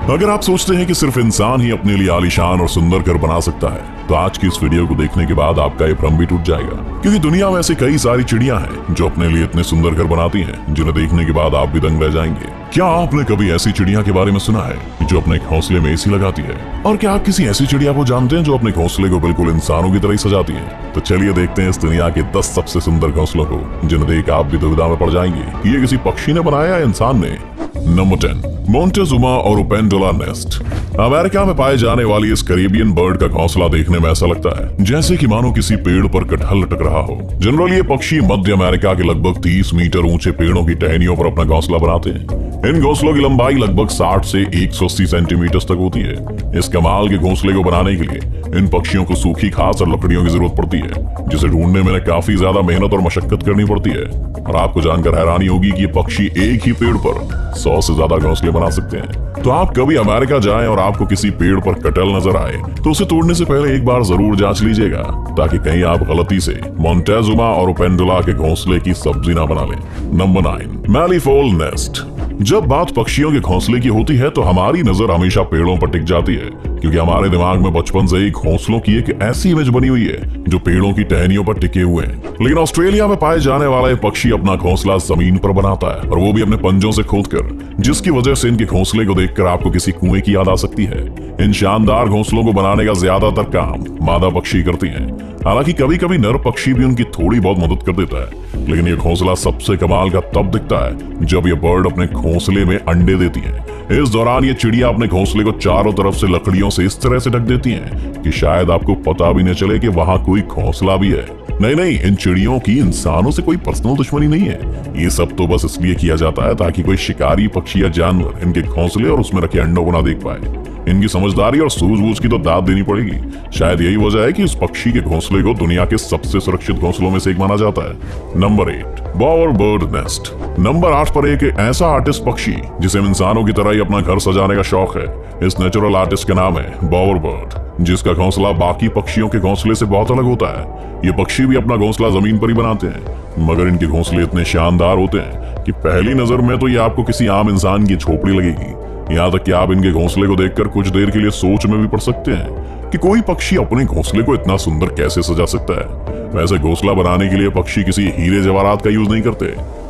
अगर आप सोचते हैं कि सिर्फ इंसान ही अपने लिए आलीशान और सुंदर घर बना सकता है, तो आज की इस वीडियो को देखने के बाद आपका ये भ्रम भी टूट जाएगा। क्योंकि दुनिया में ऐसी कई सारी चिड़ियां हैं जो अपने लिए इतने सुंदर घर बनाती हैं, जिन्हें देखने के बाद आप भी दंग रह जाएंगे। क्या आपने कभी ऐसी चिड़िया के बारे में सुना है जो अपने घोंसले में एसी लगाती है? और क्या आप किसी ऐसी चिड़िया को जानते हैं जो अपने घोंसले को बिल्कुल इंसानों की तरह ही सजाती है? तो चलिए देखते हैं इस दुनिया के 10 सबसे सुंदर घोंसलों को, जिन्हें देख आप भी दुविधा में पड़ जाएंगे कि ये किसी पक्षी ने बनाया या इंसान ने। नंबर 10, मोंटेजुमा और ओपेंडोला नेस्ट। अमेरिका में पाए जाने वाली इस कैरिबियन बर्ड का घोंसला देखने में ऐसा लगता है जैसे कि मानो किसी पेड़ पर कटहल लटक रहा हो। जनरली ये पक्षी मध्य अमेरिका के लगभग 30 मीटर ऊंचे पेड़ों की टहनियों पर अपना घोंसला बनाते हैं। इन घोंसलों की लंबाई लगभग 60 से 180 सेंटीमीटर तक होती है। इस कमाल के घोंसले को बनाने के लिए इन पक्षियों को सूखी घास और लकड़ियों की जरूरत पड़ती है, जिसे ढूंढने में काफी ज्यादा मेहनत और मशक्कत करनी पड़ती है। और आपको जानकर हैरानी होगी कि ये पक्षी एक ही पेड़ पर 100 से ज्यादा घोंसले बना सकते हैं। तो आप कभी अमेरिका जाएं और आपको किसी पेड़ पर कटहल नजर आए तो उसे तोड़ने से पहले एक बार जरूर जांच लीजिएगा, ताकि कहीं आप गलती से मोंटेजुमा और ओपेंडोला के घोंसले की सब्जी ना बना लें। Number 9, malleefowl nest. जब बात पक्षियों के घोंसले की होती है तो हमारी नजर हमेशा पेड़ों पर टिक जाती है, क्योंकि हमारे दिमाग में बचपन से ही घोंसलों की एक ऐसी इमेज बनी हुई है जो पेड़ों की टहनियों पर टिके हुए हैं। लेकिन ऑस्ट्रेलिया में पाए जाने वाला ये पक्षी अपना घोंसला जमीन पर बनाता है, और वो भी अपने पंजों से खोदकर, जिसकी वजह से इनके घोंसले को देखकर आपको किसी कुएं की याद आ सकती है। इन शानदार घोंसलों को बनाने का ज्यादातर काम मादा पक्षी करती हैं। हालांकि कभी कभी नर पक्षी भी उनकी थोड़ी बहुत मदद कर देता है, लेकिन ये घोंसला सबसे कमाल का तब दिखता है जब ये बर्ड अपने घोंसले में अंडे देती है। इस दौरान ये चिड़िया अपने घोंसले को चारों तरफ से लकड़ियों से इस तरह से ढक देती हैं कि शायद आपको पता भी न चले कि वहां कोई घोंसला भी है। नहीं, इन चिड़ियों की इंसानों से कोई पर्सनल दुश्मनी नहीं है। ये सब तो बस इसलिए किया जाता है ताकि कोई शिकारी पक्षी या जानवर इनके घोंसले और उसमें रखे अंडों को ना देख पाए। इनकी समझदारी और सूझबूझ की तो दाद देनी पड़ेगी। शायद यही वजह है कि इस पक्षी के घोंसले को दुनिया के सबसे सुरक्षित घोंसलों में से एक माना जाता है। Number 8, Bower bird nest. Number 8 पर एक ऐसा आर्टिस्ट पक्षी जिसे इंसानों की तरह ही अपना घर सजाने का शौक है। इस नेचुरल आर्टिस्ट का नाम है बॉवर बर्ड, जिसका घोंसला बाकी पक्षियों के घोंसले से बहुत अलग होता है। ये पक्षी भी अपना घोंसला जमीन पर ही बनाते हैं, मगर इनके घोंसले इतने शानदार होते हैं कि पहली नजर में तो ये आपको किसी आम इंसान की झोपड़ी लगेगी। यहाँ तक कि आप इनके घोंसले को देखकर कुछ देर के लिए सोच में भी पड़ सकते हैं कि कोई पक्षी अपने घोंसले को इतना सुंदर कैसे सजा सकता है। वैसे घोंसला बनाने के लिए पक्षी किसी हीरे जवाहरात का यूज नहीं करते,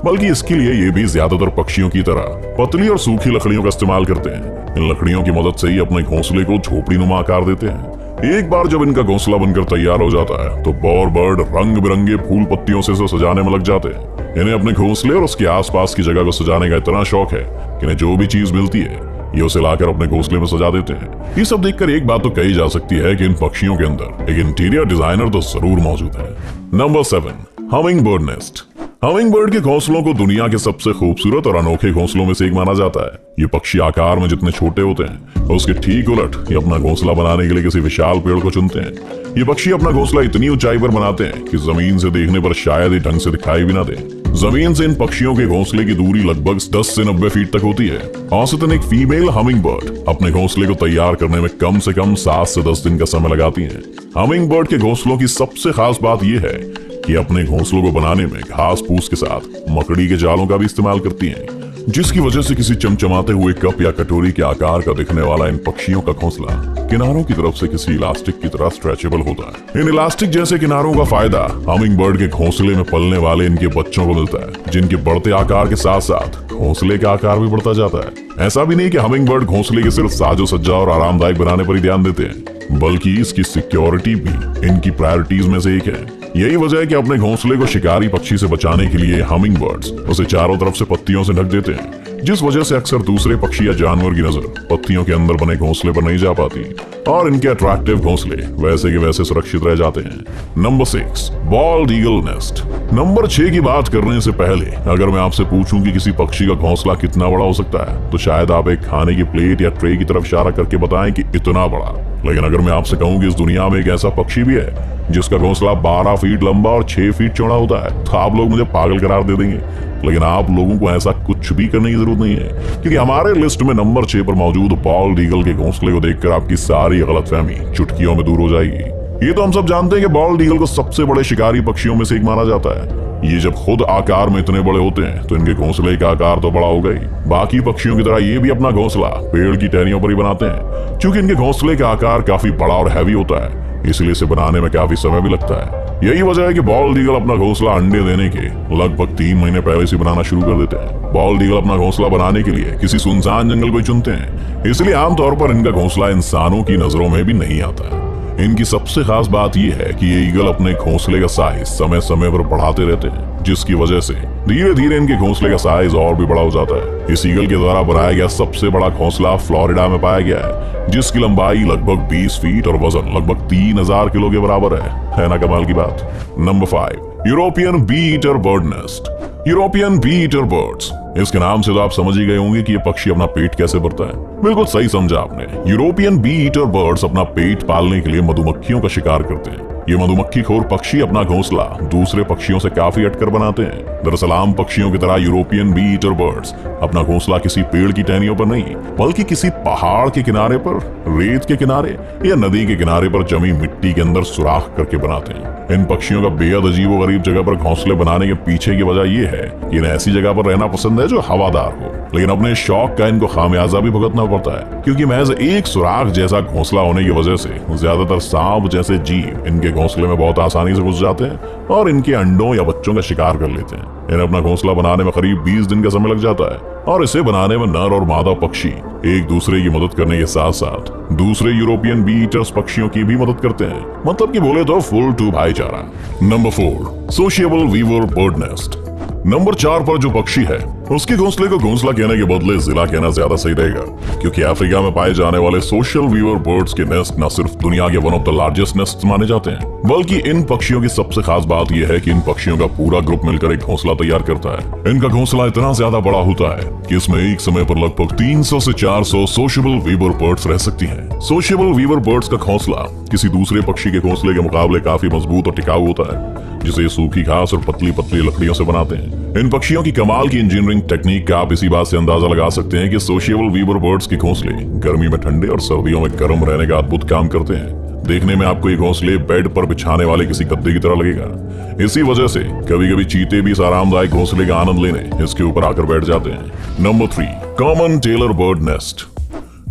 बल्कि इसके लिए ये भी ज्यादातर पक्षियों की तरह पतली और सूखी लकड़ियों का इस्तेमाल करते हैं। इन लकड़ियों की मदद से ही अपने घोंसले को झोपड़ी नुमा आकार देते हैं। एक बार जब इनका घोंसला बनकर तैयार हो जाता है तो बॉवर बर्ड रंग बिरंगे फूल पत्तियों से सजाने में लग जाते हैं। इन्हें अपने घोंसले और उसके आसपास की जगह को सजाने का इतना शौक है कि इन्हें जो भी चीज मिलती है ये उसे लाकर अपने घोंसले में सजा देते हैं। ये सब देखकर एक बात तो कही जा सकती है कि इन पक्षियों के अंदर एक इंटीरियर डिजाइनर तो जरूर मौजूद है। Number 7, humming bird nest. Humming bird के घोंसलों को दुनिया के सबसे खूबसूरत और अनोखे घोंसलों में से एक माना जाता है। ये पक्षी आकार में जितने छोटे होते हैं उसके ठीक उलट ये अपना घोंसला बनाने के लिए किसी विशाल पेड़ को चुनते हैं। ये पक्षी अपना घोंसला इतनी ऊंचाई पर बनाते हैं कि जमीन से देखने पर शायद ही ढंग से दिखाई भी ना दे। जमीन से इन पक्षियों के घोंसले की दूरी लगभग 10 से 90 फीट तक होती है। औसतन एक फीमेल हमिंग बर्ड अपने घोंसले को तैयार करने में कम से कम 7 से 10 दिन का समय लगाती है। हमिंग बर्ड के घोंसलों की सबसे खास बात यह है कि अपने घोंसलों को बनाने में घास फूस के साथ मकड़ी के जालों का भी इस्तेमाल करती हैं, जिसकी वजह से किसी चमचमाते हुए कप या कटोरी के आकार का दिखने वाला इन पक्षियों का घोंसला किनारों की तरफ से किसी इलास्टिक की तरह स्ट्रेचेबल होता है। इन इलास्टिक जैसे किनारों का फायदा हमिंग बर्ड के घोंसले में पलने वाले इनके बच्चों को मिलता है, जिनके बढ़ते आकार के साथ साथ घोंसले का आकार भी बढ़ता जाता है। ऐसा भी नहीं कि हमिंग बर्ड घोंसले के सिर्फ साजो सज्जा और आरामदायक बनाने पर ही ध्यान देते हैं, बल्कि इसकी सिक्योरिटी भी इनकी प्रायोरिटीज में से एक है। यही वजह है कि अपने घोंसले को शिकारी पक्षी से बचाने के लिए हमिंग बर्ड्स उसे चारों तरफ से पत्तियों से ढक देते हैं, जिस वजह से अक्सर दूसरे पक्षी या जानवर की नजर पत्तियों के अंदर बने घोंसले पर नहीं जा पाती और इनके अट्रैक्टिव घोंसले वैसे के वैसे सुरक्षित रह जाते हैं। Number 6, bold eagle nest. Number 6 की बात करने से पहले अगर मैं आपसे पूछूं कि किसी पक्षी का घोंसला कितना बड़ा हो सकता है, तो शायद आप एक खाने की प्लेट या ट्रे की तरफ इशारा करके बताएं कि इतना बड़ा। लेकिन अगर मैं आपसे कहूं कि इस दुनिया में एक ऐसा पक्षी भी है जिसका घोंसला 12 फीट लंबा और 6 फीट चौड़ा होता है, तो आप लोग मुझे पागल करार दे देंगे। लेकिन आप लोगों को ऐसा कुछ भी करने की जरूरत नहीं है, क्योंकि हमारे लिस्ट में नंबर 6 पर मौजूद बॉल्ड ईगल के घोंसले को देखकर आपकी सारी गलतफहमी चुटकियों में दूर हो जाएगी। ये तो हम सब जानते हैं कि बॉल्ड ईगल को सबसे बड़े शिकारी पक्षियों में से एक माना जाता है। ये जब खुद आकार में इतने बड़े होते हैं तो इनके घोंसले का आकार तो बड़ा होगा ही। बाकी पक्षियों की तरह ये भी अपना घोंसला पेड़ की टहनियों पर ही बनाते हैं। क्योंकि इनके घोंसले का आकार काफी बड़ा और हैवी होता है, इसलिए इसे बनाने में काफी समय भी लगता है। यही वजह है कि बॉल्ड ईगल अपना घोंसला अंडे देने के लगभग 3 महीने पहले से बनाना शुरू कर देते हैं। बॉल्ड ईगल अपना घोंसला बनाने के लिए किसी सुनसान जंगल को चुनते हैं, इसलिए आमतौर पर इनका घोंसला इंसानों की नजरों में भी नहीं आता है। इनकी सबसे खास बात यह है कि ये ईगल अपने घोंसले का साइज समय समय पर बढ़ाते रहते हैं, जिसकी वजह से धीरे धीरे इनके घोंसले का साइज और भी बड़ा हो जाता है। इस ईगल के द्वारा बनाया गया सबसे बड़ा घोंसला फ्लोरिडा में पाया गया है, जिसकी लंबाई लगभग 20 फीट और वजन लगभग 3000 किलो के बराबर है ना कमाल की बात। Number 5, European bee eater bird nest. European bee eater birds, इसके नाम से तो आप समझ ही गए होंगे कि ये पक्षी अपना पेट कैसे भरता है। बिल्कुल सही समझा आपने। यूरोपियन बी ईटर बर्ड्स अपना पेट पालने के लिए मधुमक्खियों का शिकार करते हैं। ये मधुमक्खी खोर पक्षी अपना घोंसला दूसरे पक्षियों से काफी हटकर बनाते हैं। दरअसल आम पक्षियों की तरह यूरोपियन बी ईटर बर्ड्स अपना घोंसला किसी पेड़ की टहनियों पर नहीं, बल्कि किसी पहाड़ के किनारे पर, रेत के किनारे या नदी के किनारे पर जमी मिट्टी के अंदर सुराख करके बनाते हैं। इन पक्षियों का बेहद अजीबोगरीब जगह पर घोंसले बनाने के पीछे की वजह यह है कि इन्हें ऐसी जगह पर रहना पसंद है जो हवादार हो, लेकिन अपने शौक का इनको खामियाजा भी भुगतना पड़ता है, क्योंकि महज एक सुराख जैसा घोंसला होने की वजह से ज्यादातर सांप जैसे जीव इनके घोंसले में बहुत आसानी से घुस जाते हैं और इनके अंडों या बच्चों का शिकार कर लेते हैं। इन्हें अपना घोंसला बनाने में करीब 20 दिन का समय लग जाता है और इसे बनाने में नर और मादा पक्षी एक दूसरे की मदद करने के साथ साथ दूसरे यूरोपियन बी ईटर्स पक्षियों की भी मदद करते हैं। मतलब कि बोले तो फुल टू भाईचारा। Number 4, sociable weaver bird nest. Number 4 पर जो पक्षी है उसके घोंसले को घोंसला कहने के बदले जिला कहना ज्यादा सही रहेगा, क्योंकि अफ्रीका में पाए जाने वाले सोशल वीवर बर्ड्स के नेस्ट न सिर्फ दुनिया के one of the largest nest माने जाते हैं, बल्कि इन पक्षियों की सबसे खास बात यह है कि इन पक्षियों का पूरा ग्रुप मिलकर एक घोंसला तैयार करता है। इनका घोंसला इतना ज्यादा बड़ा होता है कि इसमें एक समय पर लगभग 300 से 400 सोशेबल वीवर बर्ड्स रह सकती हैं। सोशेबल वीवर बर्ड्स का घोंसला किसी दूसरे पक्षी के घोंसले के मुकाबले काफी मजबूत और टिकाऊ होता है, जिसे सूखी घास और पतली पतली लकड़ियों से बनाते हैं। इन पक्षियों की कमाल की इंजीनियरिंग टेक्निक का आप इसी बात से अंदाजा लगा सकते हैं कि सोशिएबल वीवर बर्ड्स के घोंसले गर्मी में ठंडे और सर्दियों में गर्म रहने का अद्भुत काम करते हैं। देखने में आपको ये घोंसले बेड पर बिछाने वाले किसी गद्दे की तरह लगेगा। इसी वजह से कभी कभी चीते भी इस आरामदायक घोंसले का आनंद लेने इसके ऊपर आकर बैठ जाते हैं। Number 3, common tailor bird nest.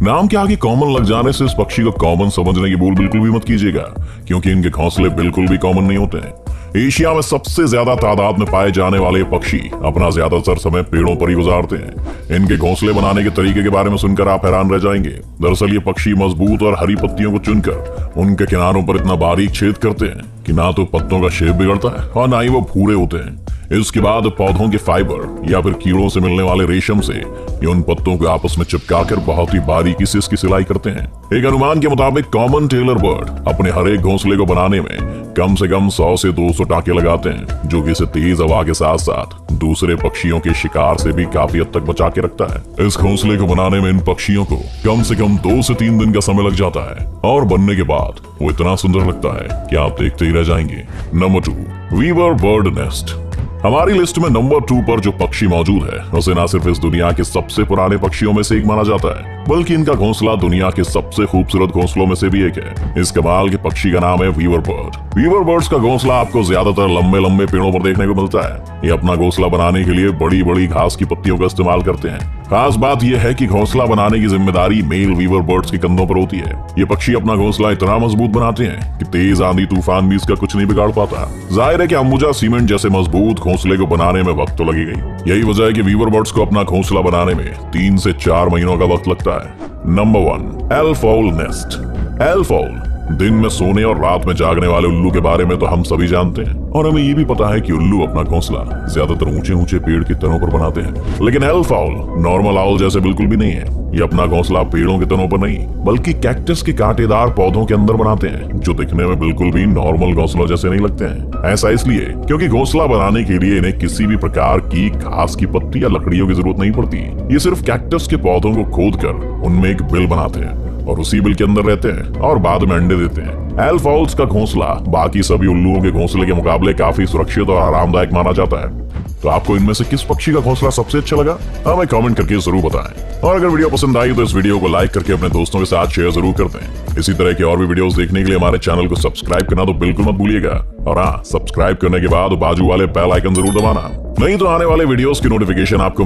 नाम के आगे कॉमन लग जाने से इस पक्षी को कॉमन समझने की भूल बिल्कुल भी मत कीजिएगा, क्योंकि इनके घोंसले बिल्कुल भी कॉमन नहीं होते हैं। एशिया में सबसे ज्यादा तादाद में पाए जाने वाले पक्षी अपना ज्यादातर समय पेड़ों पर ही गुजारते हैं। इनके घोंसले बनाने के तरीके के बारे में सुनकर आप हैरान रह जाएंगे। दरअसल ये पक्षी मजबूत और हरी पत्तियों को चुनकर उनके किनारों पर इतना बारीक छेद करते हैं कि ना तो पत्तों का शेप बिगड़ता है और ना ही वो भूरे होते हैं। इसके बाद पौधों के फाइबर या फिर कीड़ों से मिलने वाले रेशम से ये उन पत्तों को आपस में चिपकाकर बहुत ही बारीकी से इसकी सिलाई करते हैं। एक अनुमान के मुताबिक कॉमन टेलर बर्ड अपने हर एक घोंसले को बनाने में कम से कम 100 से 200 टांके लगाते हैं, जो कि इसे तेज हवा के साथ साथ दूसरे पक्षियों के शिकार से भी काफी हद तक बचा के रखता है। इस घोंसले को बनाने में इन पक्षियों को कम से कम 2 से 3 दिन का समय लग जाता है और बनने के बाद वो इतना सुंदर लगता है कि आप देखते ही रह जाएंगे। Number 2, weaver bird nest. हमारी लिस्ट में नंबर 2 पर जो पक्षी मौजूद है उसे ना सिर्फ इस दुनिया के सबसे पुराने पक्षियों में से एक माना जाता है, बल्कि इनका घोंसला दुनिया के सबसे खूबसूरत घोंसलों में से भी एक है। इस कमाल के पक्षी का नाम है वीवर बर्ड। वीवर बर्ड्स का घोंसला आपको ज्यादातर लंबे लंबे पेड़ों पर देखने को मिलता है। ये अपना घोंसला बनाने के लिए बड़ी बड़ी घास की पत्तियों का इस्तेमाल करते हैं। खास बात यह है कि घोंसला बनाने की जिम्मेदारी मेल वीवर बर्ड्स के कंधों पर होती है। ये पक्षी अपना घोंसला इतना मजबूत बनाते हैं कि तेज आंधी तूफान भी इसका कुछ नहीं बिगाड़ पाता। जाहिर है कि अंबुजा सीमेंट जैसे मजबूत घोंसले को बनाने में वक्त तो लगेगा। यही वजह है कि वीवर बर्ड्स को अपना घोंसला बनाने में 3 से 4 महीनों का वक्त लगता है। Number 1, एल्फाउल nest. एल्फाउल दिन में सोने और रात में जागने वाले उल्लू के बारे में तो हम सभी जानते हैं, और हमें ये भी पता है कि उल्लू अपना घोंसला ज्यादातर ऊंचे ऊंचे पेड़ की तनों पर बनाते हैं। लेकिन एल्फाउल नॉर्मल आउल जैसे बिल्कुल भी नहीं है। ये अपना घोंसला पेड़ों के तनों पर नहीं, बल्कि कैक्टस के कांटेदार पौधों के अंदर बनाते हैं, जो दिखने में बिल्कुल भी नॉर्मल घोंसलों जैसे नहीं लगते हैं। ऐसा इसलिए क्योंकि घोंसला बनाने के लिए इन्हें किसी भी प्रकार की घास की पत्ती या लकड़ियों की जरूरत नहीं पड़ती। ये सिर्फ कैक्टस के पौधों को खोदकर उनमें एक बिल बनाते हैं और उसी बिल के अंदर रहते हैं और बाद में अंडे देते हैं। एल्फाउल्स का घोंसला बाकी सभी उल्लुओं के घोंसले के मुकाबले काफी सुरक्षित और आरामदायक माना जाता है। तो आपको इनमें से किस पक्षी का घोंसला सबसे अच्छा लगा, हमें कमेंट करके जरूर बताएं। और अगर वीडियो पसंद आई तो इस वीडियो को लाइक करके अपने दोस्तों के साथ शेयर जरूर कर दें। इसी तरह के और भी वीडियोस देखने के लिए हमारे चैनल को सब्सक्राइब करना तो बिल्कुल मत भूलिएगा। और हाँ, सब्सक्राइब करने के बाद बाजू वाले बेल आइकन जरूर दबाना, नहीं तो आने वाले वीडियोस की नोटिफिकेशन आपको